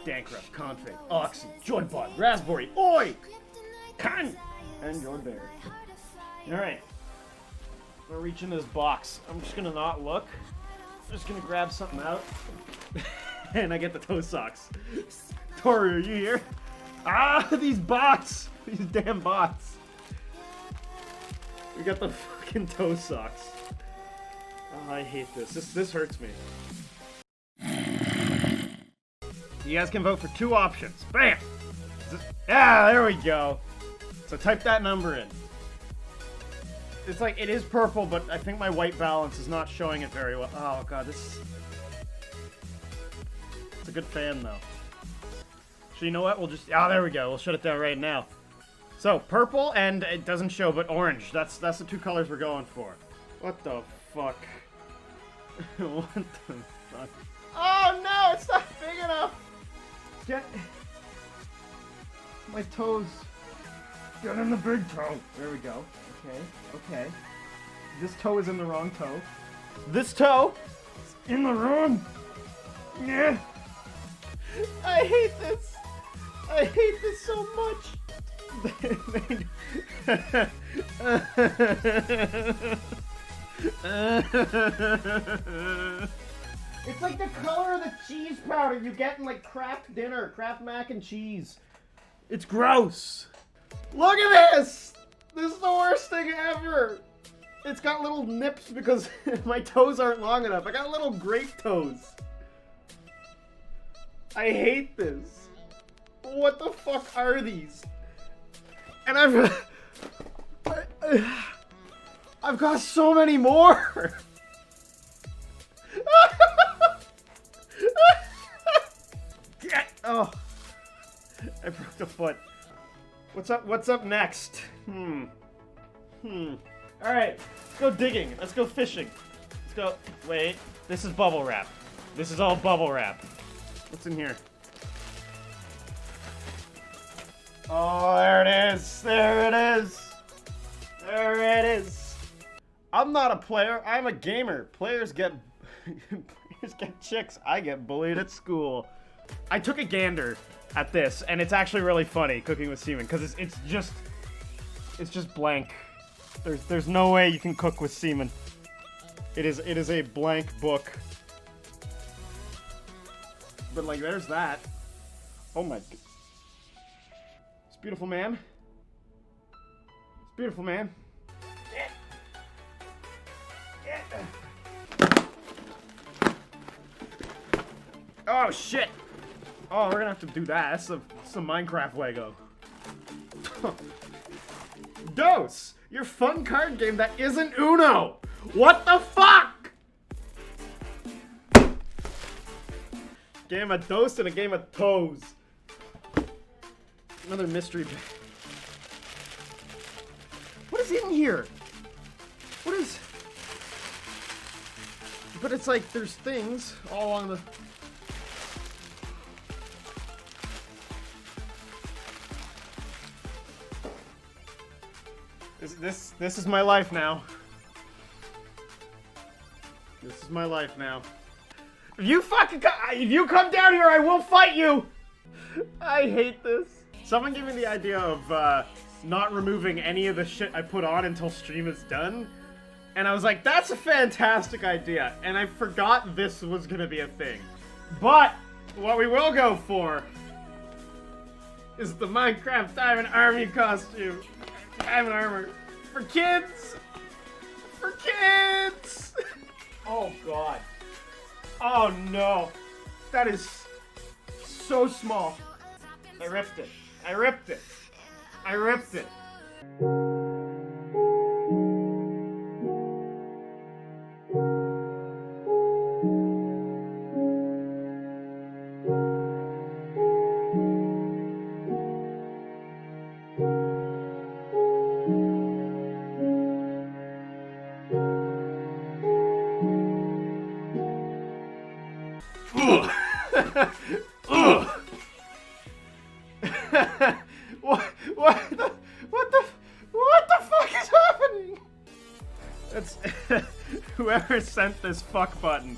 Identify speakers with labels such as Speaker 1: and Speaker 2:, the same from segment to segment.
Speaker 1: Dankrupt, Config, Oxy, Joybot, Raspberry, Oi! Con! And Joyberry. Alright. I'm gonna reach in this box. I'm just gonna not look. I'm just gonna grab something out. And I get the toe socks. Tori, are you here? Ah, these bots! These damn bots. We got the fucking toe socks. Oh, I hate this. This hurts me. You guys can vote for 2 options. Bam! Ah, there we go. So type that number in. It's like, it is purple, but I think my white balance is not showing it very well. Oh god, this... It's a good fan, though. So you know what? We'll just... Oh, there we go. We'll shut it down right now. So, purple, and it doesn't show, but orange. That's the 2 colors we're going for. What the fuck? What the fuck? Oh no, it's not big enough! Get... My toes. Get in the big toe. There we go. Okay, okay. This toe is in the wrong toe. This toe is in the wrong. Yeah. I hate this. I hate this so much. It's like the color of the cheese powder you get in like Kraft dinner, Kraft mac and cheese. It's gross. Look at this! This is the worst thing ever! It's got little nips because my toes aren't long enough. I got little grape toes. I hate this. What the fuck are these? And I've got so many more! Oh, I broke the foot. What's up next? Alright, let's go digging. Let's go fishing. Let's go. Wait, this is bubble wrap. This is all bubble wrap. What's in here? Oh, there it is. There it is. There it is. I'm not a player. I'm a gamer. Players get chicks. I get bullied at school. I took a gander at this, and it's actually really funny, cooking with semen, because it's just blank. There's no way you can cook with semen. It is a blank book. But like, there's that. Oh my. It's beautiful, man. It's beautiful, man. Oh shit! Oh, we're gonna have to do that. That's some Minecraft Lego. Dose! Your fun card game that isn't Uno! What the fuck?! Game of Dose and a game of Toes. Another mystery bag. What is in here? What is... But it's like, there's things all along the... This is my life now. This is my life now. If you come down here, I will fight you! I hate this. Someone gave me the idea of not removing any of the shit I put on until stream is done. And I was like, that's a fantastic idea. And I forgot this was gonna be a thing. But what we will go for is the Minecraft Diamond Army costume. Diamond armor. For kids! For kids! Oh god. Oh no. That is so small. I ripped it. I ripped it. I ripped it. What the fuck is happening? That's whoever sent this fuck button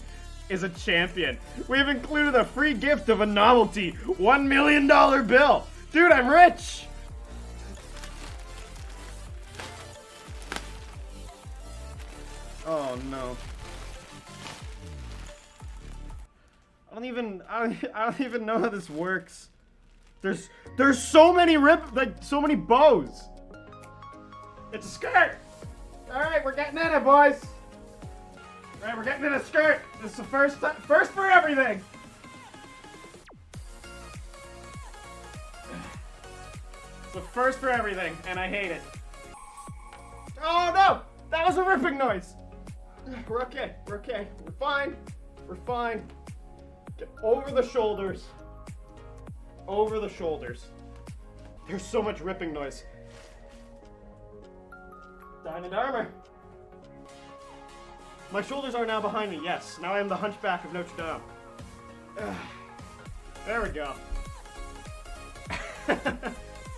Speaker 1: is a champion. We have included a free gift of a novelty $1 million bill. Dude, I'm rich. Oh no. I don't even know how this works. There's so many so many bows. It's a skirt. All right, we're getting in it, boys. All right, we're getting in a skirt. This is the first for everything. It's the first for everything, and I hate it. Oh no, that was a ripping noise. We're okay. We're okay. We're fine. We're fine. Get over the shoulders. Over the shoulders. There's so much ripping noise. Diamond armor. My shoulders are now behind me, yes. Now I am the hunchback of Notre Dame. There we go.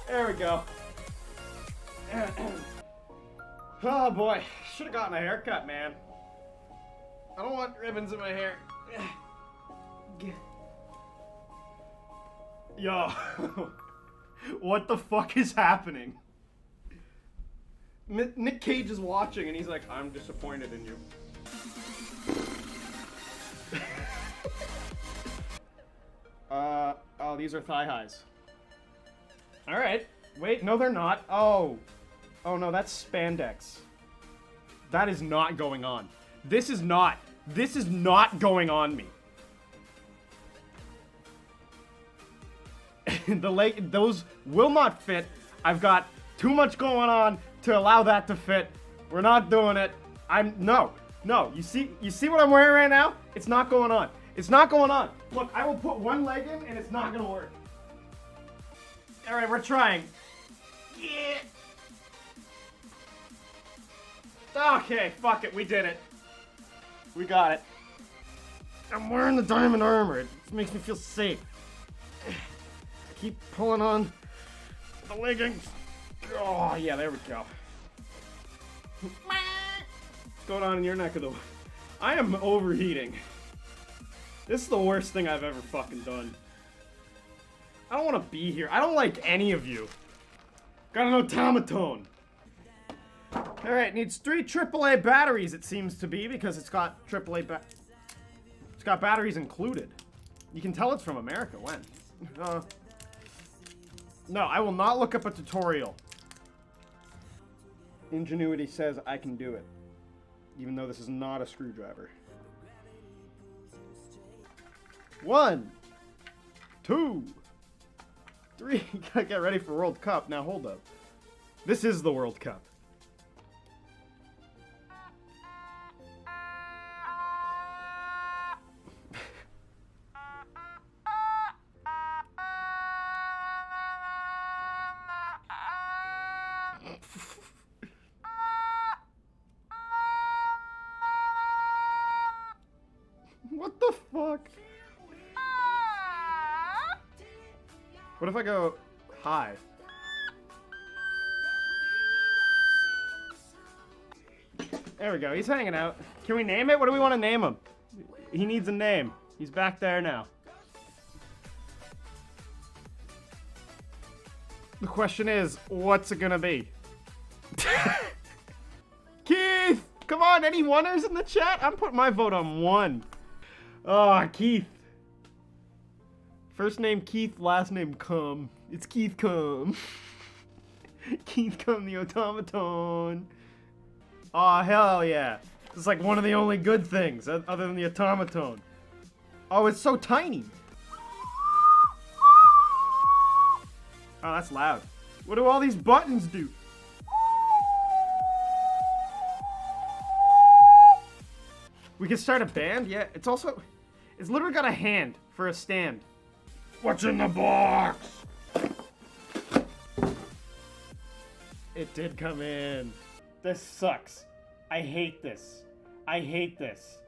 Speaker 1: There we go. Oh boy, should have gotten a haircut, man. I don't want ribbons in my hair. Yo, what the fuck is happening? Nick Cage is watching and he's like, I'm disappointed in you. Oh, these are thigh highs. Alright. Wait, no they're not. Oh no, that's spandex. That is not going on. This is not going on me. Those will not fit. I've got too much going on to allow that to fit. We're not doing it. No. You see what I'm wearing right now? It's not going on. It's not going on. Look, I will put one leg in and it's not gonna work. All right, we're trying. Yeah. Okay, fuck it, we did it. We got it. I'm wearing the diamond armor. It makes me feel safe. Keep pulling on the leggings. Oh, yeah, there we go. What's going on in your neck of the woods? I am overheating. This is the worst thing I've ever fucking done. I don't want to be here. I don't like any of you. Got an automaton. Alright, needs 3 AAA batteries, it seems to be, because it's got it's got batteries included. You can tell it's from America. When? No, I will not look up a tutorial. Ingenuity says I can do it. Even though this is not a screwdriver. 1, 2, 3. Gotta get ready for World Cup. Now hold up. This is the World Cup. What the fuck? What if I go high? There we go, he's hanging out. Can we name it? What do we want to name him? He needs a name. He's back there now. The question is, what's it gonna be? Keith! Come on, any oneers in the chat? I'm putting my vote on 1. Oh, Keith. First name Keith, last name Cum. It's Keith Cum. Keith Cum the automaton. Oh, hell yeah. It's like one of the only good things, other than the automaton. Oh, it's so tiny. Oh, that's loud. What do all these buttons do? We can start a band? Yeah, it's literally got a hand for a stand. What's in the box? It did come in. This sucks. I hate this. I hate this.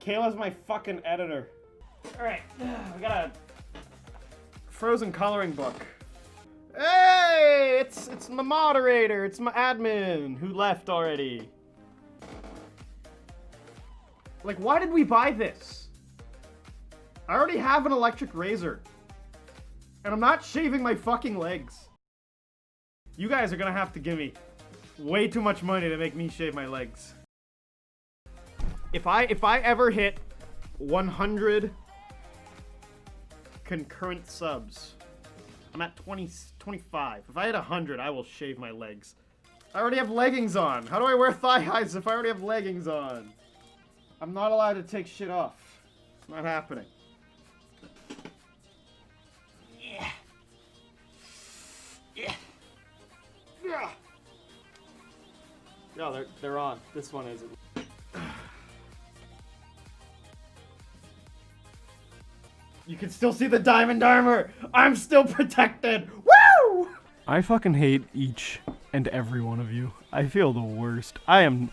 Speaker 1: Kayla's my fucking editor. Alright, we got a frozen coloring book. Hey! It's my moderator, it's my admin who left already. Like, why did we buy this? I already have an electric razor. And I'm not shaving my fucking legs. You guys are gonna have to give me way too much money to make me shave my legs. If I ever hit 100 concurrent subs, I'm at 25. If I hit 100, I will shave my legs. I already have leggings on. How do I wear thigh highs if I already have leggings on? I'm not allowed to take shit off. It's not happening. Yeah. Yeah. Yeah. No, they're on. This one isn't. You can still see the diamond armor. I'm still protected. Woo! I fucking hate each and every one of you. I feel the worst. I'm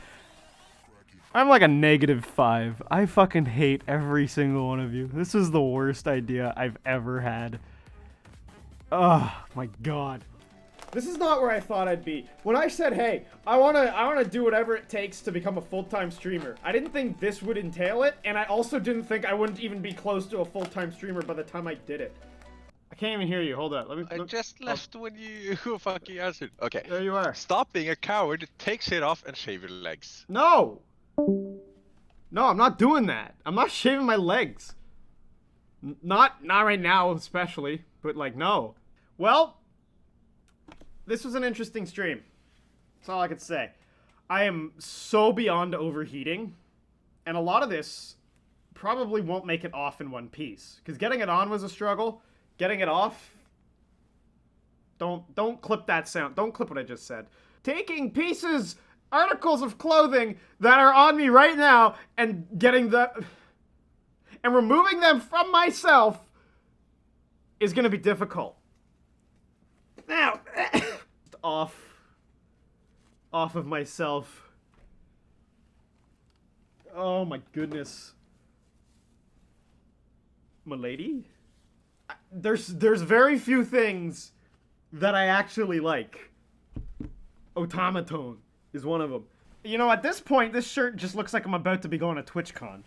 Speaker 1: like a -5. I fucking hate every single one of you. This is the worst idea I've ever had. Oh my god. This is not where I thought I'd be. When I said, hey, I wanna do whatever it takes to become a full-time streamer, I didn't think this would entail it, and I also didn't think I wouldn't even be close to a full-time streamer by the time I did it. I can't even hear you. Hold on. Let me.
Speaker 2: I just left when you fucking answered. Okay.
Speaker 1: There you are.
Speaker 2: Stop being a coward, take shit off, and shave your legs.
Speaker 1: No! No, I'm not doing that. I'm not shaving my legs. Not right now, especially. But, like, no. Well, this was an interesting stream. That's all I could say. I am so beyond overheating. And a lot of this probably won't make it off in one piece. Because getting it on was a struggle. Getting it off... Don't clip that sound. Don't clip what I just said. Taking pieces, articles of clothing that are on me right now and getting the... and removing them from myself is going to be difficult. Now, off of myself. Oh my goodness. Milady? There's very few things that I actually like. Automaton is one of them. You know, at this point, this shirt just looks like I'm about to be going to TwitchCon.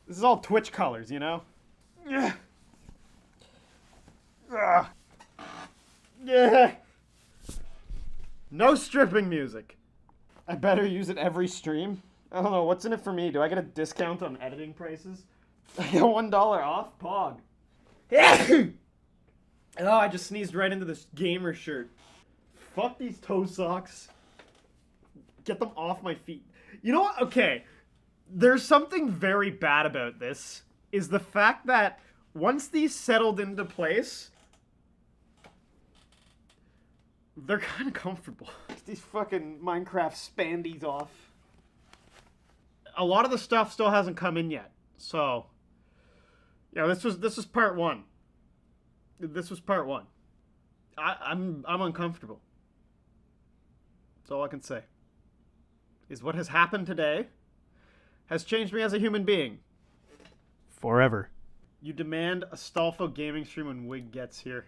Speaker 1: This is all Twitch colors, you know? Yeah. Yeah. No stripping music. I better use it every stream. I don't know, what's in it for me? Do I get a discount on editing prices? I get $1 off? Pog. Oh, I just sneezed right into this gamer shirt. Fuck these toe socks. Get them off my feet. You know what? Okay. There's something very bad about this. Is the fact that once these settled into place, they're kind of comfortable. These fucking Minecraft spandies off. A lot of the stuff still hasn't come in yet. So, yeah, this was part one. This was part one. I'm uncomfortable. That's all I can say. Is what has happened today has changed me as a human being. Forever. You demand a Stolfo gaming stream when Wig gets here.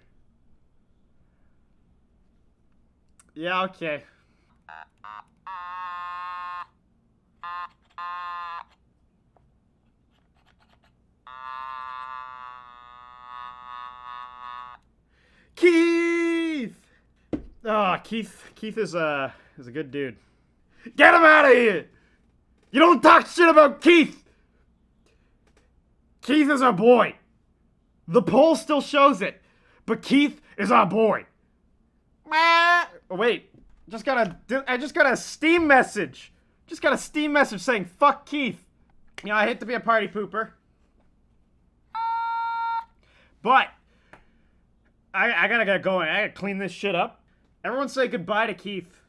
Speaker 1: Yeah, okay. Keith! Ah, Keith is a good dude. Get him out of here! You don't talk shit about Keith! Keith is our boy. The poll still shows it, but Keith is our boy. Oh, wait, I just got a Steam message. Just got a Steam message saying fuck Keith. You know, I hate to be a party pooper, but I gotta get going. I gotta clean this shit up. Everyone say goodbye to Keith.